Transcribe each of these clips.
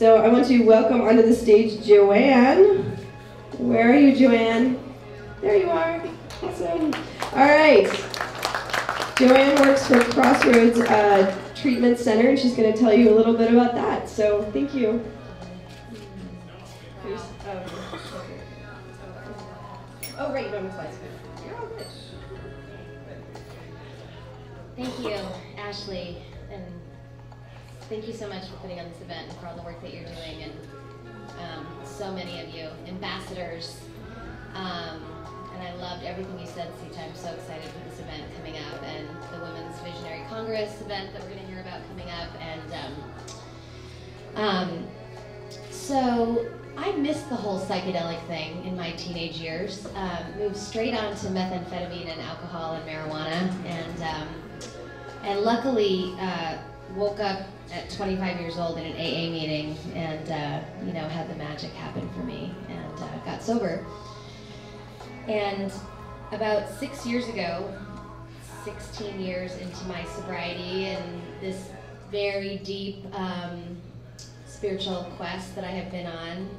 So I want to welcome onto the stage JoAnne. Where are you, JoAnne? There you are. Awesome. All right. JoAnne works for Crossroads Treatment Center, and she's going to tell you a little bit about that. So thank you. Oh, right, you don't have slides. You're all good. Thank you, Ashley, and thank you so much for putting on this event and for all the work that you're doing, and so many of you, ambassadors, and I loved everything you said, Sita. I'm so excited for this event coming up, and the Women's Visionary Congress event that we're going to hear about coming up, and so I missed the whole psychedelic thing in my teenage years, moved straight on to methamphetamine and alcohol and marijuana, and luckily woke up at 25 years old in an AA meeting and had the magic happen for me and got sober. And about 6 years ago, 16 years into my sobriety and this very deep spiritual quest that I have been on,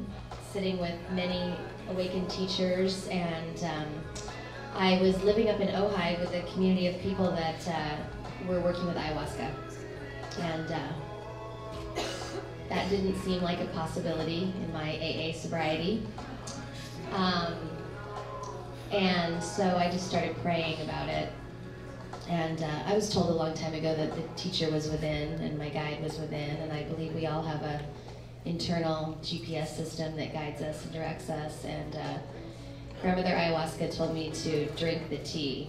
sitting with many awakened teachers, and I was living up in Ojai with a community of people that were working with ayahuasca. And that didn't seem like a possibility in my AA sobriety. And so I just started praying about it. And I was told a long time ago that the teacher was within and my guide was within, and I believe we all have a internal GPS system that guides us and directs us. And grandmother ayahuasca told me to drink the tea.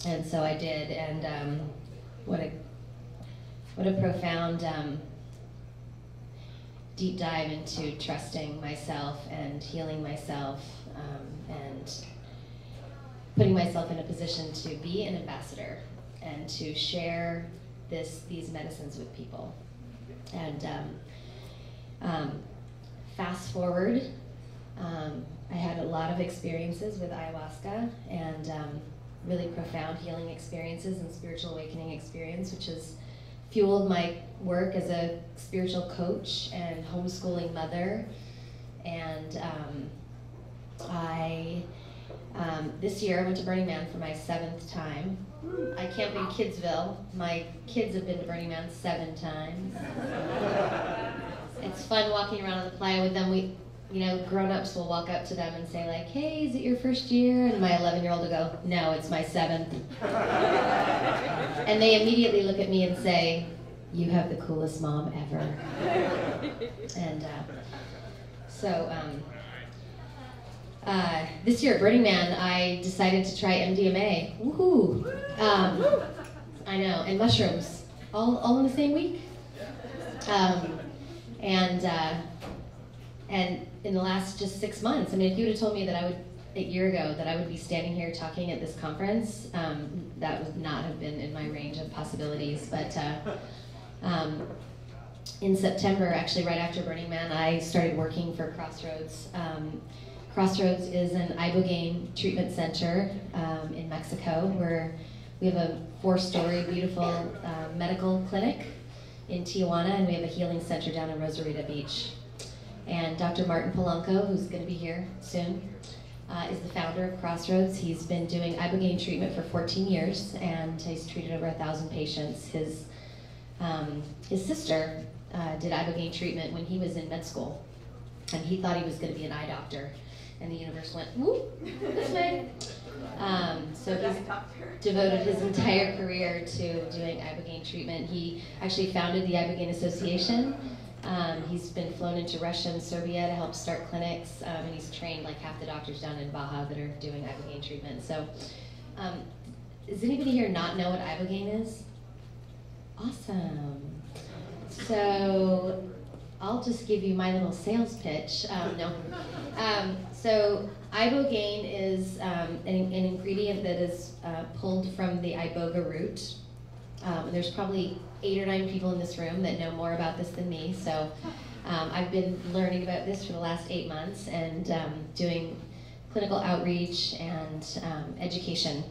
And so I did, and what a profound deep dive into trusting myself and healing myself, and putting myself in a position to be an ambassador and to share these medicines with people. And fast forward, I had a lot of experiences with ayahuasca, and really profound healing experiences and spiritual awakening experience, which has fueled my work as a spiritual coach and homeschooling mother. And this year I went to Burning Man for my 7th time. I camped in Kidsville. My kids have been to Burning Man 7 times. It's fun walking around on the playa with them. We, grown-ups will walk up to them and say like, "Hey, is it your first year?" And my 11-year-old will go, "No, it's my 7th." And they immediately look at me and say, "You have the coolest mom ever." And this year at Burning Man, I decided to try MDMA. Woohoo! I know, and mushrooms, all in the same week. And in the last just 6 months, I mean, if you would have told me that a year ago, that I would be standing here talking at this conference, that would not have been in my range of possibilities. But in September, actually right after Burning Man, I started working for Crossroads. Crossroads is an Ibogaine treatment center in Mexico, where we have a 4-story beautiful medical clinic in Tijuana, and we have a healing center down in Rosarita Beach. And Dr. Martin Polanco, who's going to be here soon, is the founder of Crossroads. He's been doing Ibogaine treatment for 14 years, and he's treated over 1,000 patients. His sister did Ibogaine treatment when he was in med school, and he thought he was going to be an eye doctor, and the universe went, whoop, this way. So he's devoted his entire career to doing Ibogaine treatment. He actually founded the Ibogaine Association. He's been flown into Russia and Serbia to help start clinics, and he's trained like half the doctors down in Baja that are doing Ibogaine treatment. So, does anybody here not know what Ibogaine is? Awesome. So, I'll just give you my little sales pitch. So, Ibogaine is an ingredient that is pulled from the iboga root. There's probably 8 or 9 people in this room that know more about this than me, so I've been learning about this for the last 8 months and doing clinical outreach and education.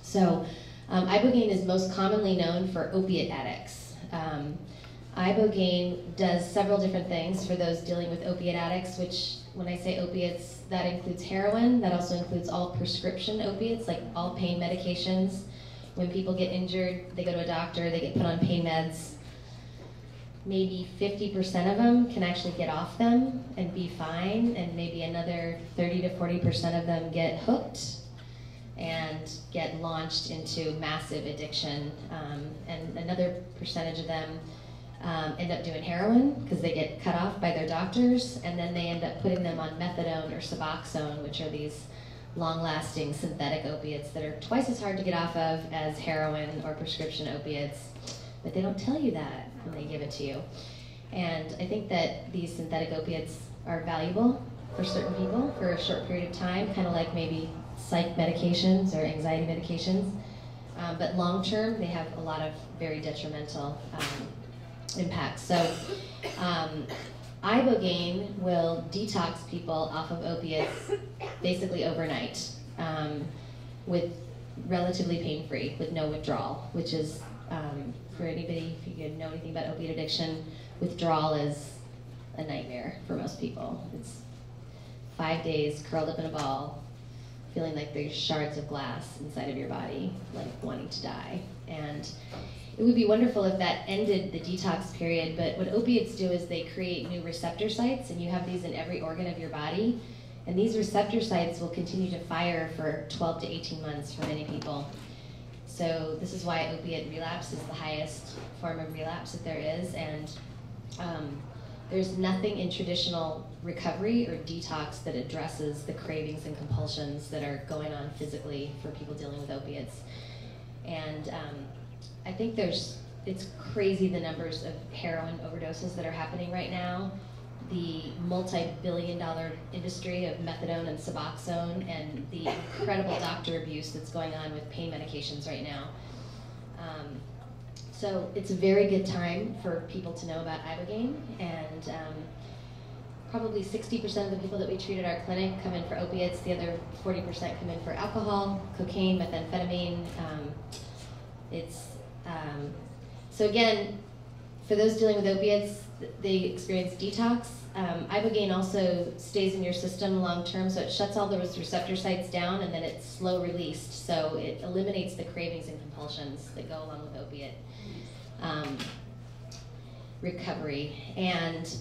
So Ibogaine is most commonly known for opiate addicts. Ibogaine does several different things for those dealing with opiate addicts, which when I say opiates, that includes heroin, that also includes all prescription opiates, like all pain medications. When people get injured, they go to a doctor, they get put on pain meds. Maybe 50% of them can actually get off them and be fine, and maybe another 30 to 40% of them get hooked and get launched into massive addiction, and another percentage of them end up doing heroin because they get cut off by their doctors, and then they end up putting them on methadone or Suboxone, which are these long-lasting synthetic opiates that are twice as hard to get off of as heroin or prescription opiates, but they don't tell you that when they give it to you. And I think that these synthetic opiates are valuable for certain people for a short period of time, kind of like maybe psych medications or anxiety medications, but long-term they have a lot of very detrimental impacts. So Ibogaine will detox people off of opiates basically overnight, with relatively pain-free, with no withdrawal, which is, for anybody, if you know anything about opiate addiction, withdrawal is a nightmare for most people. It's 5 days curled up in a ball, feeling like there's shards of glass inside of your body, like wanting to die. And it would be wonderful if that ended the detox period, but what opiates do is they create new receptor sites, and you have these in every organ of your body, and these receptor sites will continue to fire for 12 to 18 months for many people. So this is why opiate relapse is the highest form of relapse that there is, and there's nothing in traditional recovery or detox that addresses the cravings and compulsions that are going on physically for people dealing with opiates. And I think it's crazy the numbers of heroin overdoses that are happening right now, the multi-billion-dollar industry of methadone and Suboxone, and the incredible doctor abuse that's going on with pain medications right now. So it's a very good time for people to know about Ibogaine, and probably 60% of the people that we treat at our clinic come in for opiates, the other 40% come in for alcohol, cocaine, methamphetamine. So again, for those dealing with opiates, they experience detox. Ibogaine also stays in your system long term, so it shuts all those receptor sites down, and then it's slow released, so it eliminates the cravings and compulsions that go along with opiate recovery. And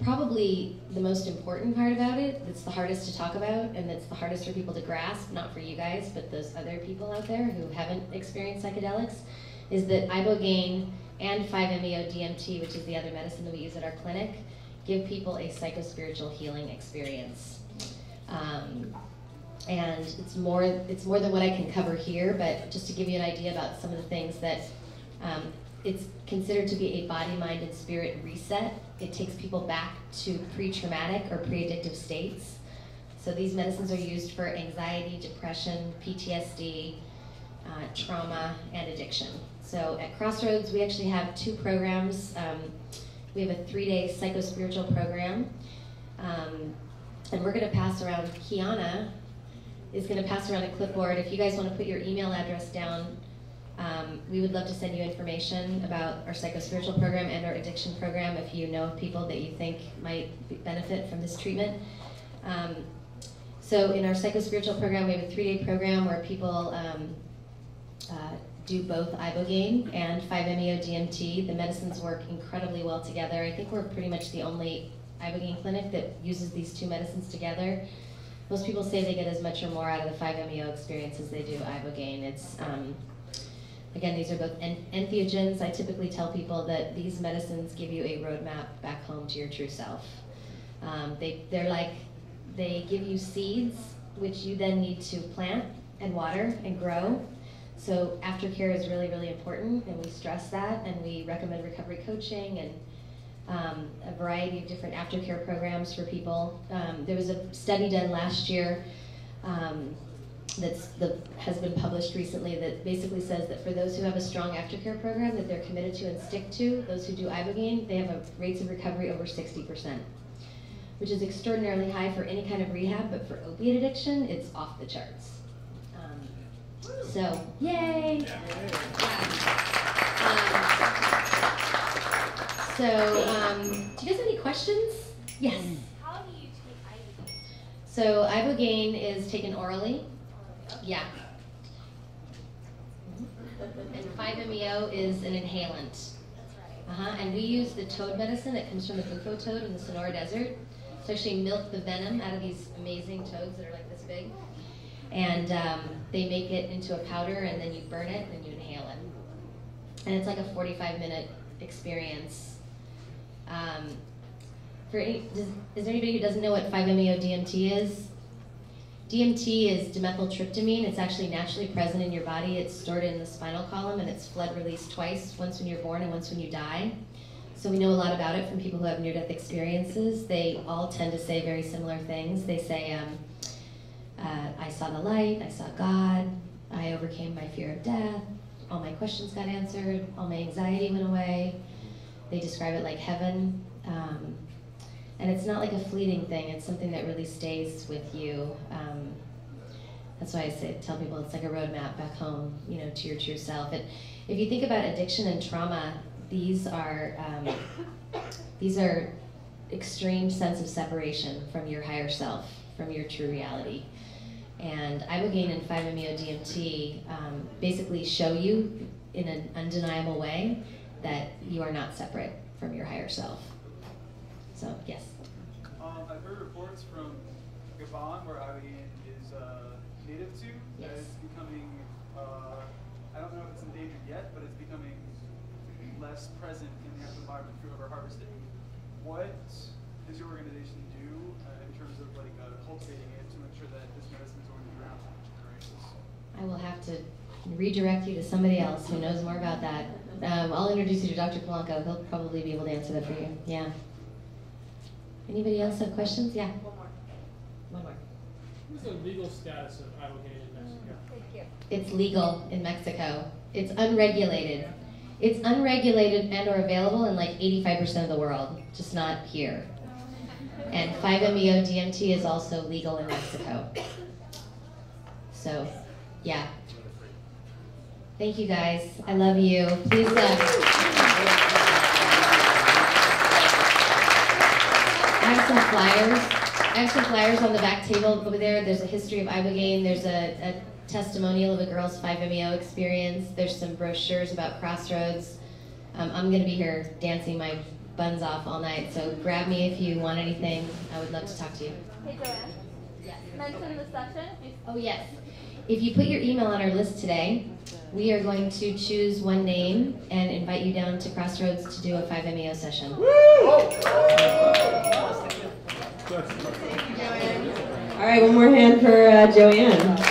probably the most important part about it, that's the hardest to talk about, and that's the hardest for people to grasp, not for you guys, but those other people out there who haven't experienced psychedelics, is that Ibogaine and 5-MeO-DMT, which is the other medicine that we use at our clinic, give people a psychospiritual healing experience. And it's more than what I can cover here, but just to give you an idea about some of the things that it's considered to be a body, mind, and spirit reset. It takes people back to pre-traumatic or pre-addictive states. So these medicines are used for anxiety, depression, PTSD, trauma, and addiction. So at Crossroads, we actually have 2 programs. We have a 3-day psychospiritual program, and we're going to pass around, Kiana is going to pass around a clipboard. If you guys want to put your email address down, we would love to send you information about our psychospiritual program and our addiction program if you know people that you think might benefit from this treatment. So in our psychospiritual program, we have a 3-day program where people do both Ibogaine and 5-MeO-DMT. The medicines work incredibly well together. I think we're pretty much the only Ibogaine clinic that uses these 2 medicines together. Most people say they get as much or more out of the 5-MeO experience as they do Ibogaine. It's, again, these are both entheogens. I typically tell people that these medicines give you a roadmap back home to your true self. They give you seeds, which you then need to plant and water and grow. So aftercare is really, really important, and we stress that, and we recommend recovery coaching and a variety of different aftercare programs for people. There was a study done last year has been published recently that basically says that for those who have a strong aftercare program that they're committed to and stick to, those who do Ibogaine, they have rates of recovery over 60%, which is extraordinarily high for any kind of rehab, but for opiate addiction, it's off the charts. So, yay! So, do you guys have any questions? Yes. How do you take Ibogaine? So Ibogaine is taken orally. Yeah. And 5-MeO is an inhalant. And we use the toad medicine that comes from the bufo toad in the Sonora Desert. So actually milk the venom out of these amazing toads that are like this big. And they make it into a powder, and then you burn it, and you inhale it. And it's like a 45-minute experience. Is there anybody who doesn't know what 5-MeO DMT is? DMT is dimethyltryptamine. It's actually naturally present in your body. It's stored in the spinal column, and it's flood released twice, once when you're born and once when you die. So we know a lot about it from people who have near-death experiences. They all tend to say very similar things. They say, I saw the light, I saw God, I overcame my fear of death, all my questions got answered, all my anxiety went away. They describe it like heaven. And it's not like a fleeting thing, it's something that really stays with you. That's why I tell people it's like a roadmap back home, to your true self. If you think about addiction and trauma, these are extreme sense of separation from your higher self, from your true reality. And Ibogaine and 5-MeO DMT basically show you in an undeniable way that you are not separate from your higher self. So, yes? I've heard reports from Gabon, where Ibogaine is native to, that it's becoming, I don't know if it's endangered yet, but it's becoming less present in the natural environment through over-harvesting. What does your organization do in terms of cultivating it to make sure that this medicine is going to be around for future generations? I will have to redirect you to somebody else who knows more about that. I'll introduce you to Dr. Polanco. He'll probably be able to answer that for you. Yeah. Anybody else have questions? Yeah. One more. What's the legal status of Ibogaine in Mexico? Thank you. It's legal in Mexico. It's unregulated. It's unregulated and or available in like 85% of the world, just not here. And 5-MeO DMT is also legal in Mexico. So, yeah. Thank you guys. I love you. Please. I have some flyers on the back table over there. There's a history of Ibogaine. There's a testimonial of a girl's 5-MeO experience. There's some brochures about Crossroads. I'm going to be here dancing my buns off all night, so grab me if you want anything. I would love to talk to you. Hey, JoAnne. Yes. Mention the session. Oh, yes. If you put your email on our list today, we are going to choose one name and invite you down to Crossroads to do a 5-MeO session. All right, one more hand for JoAnne.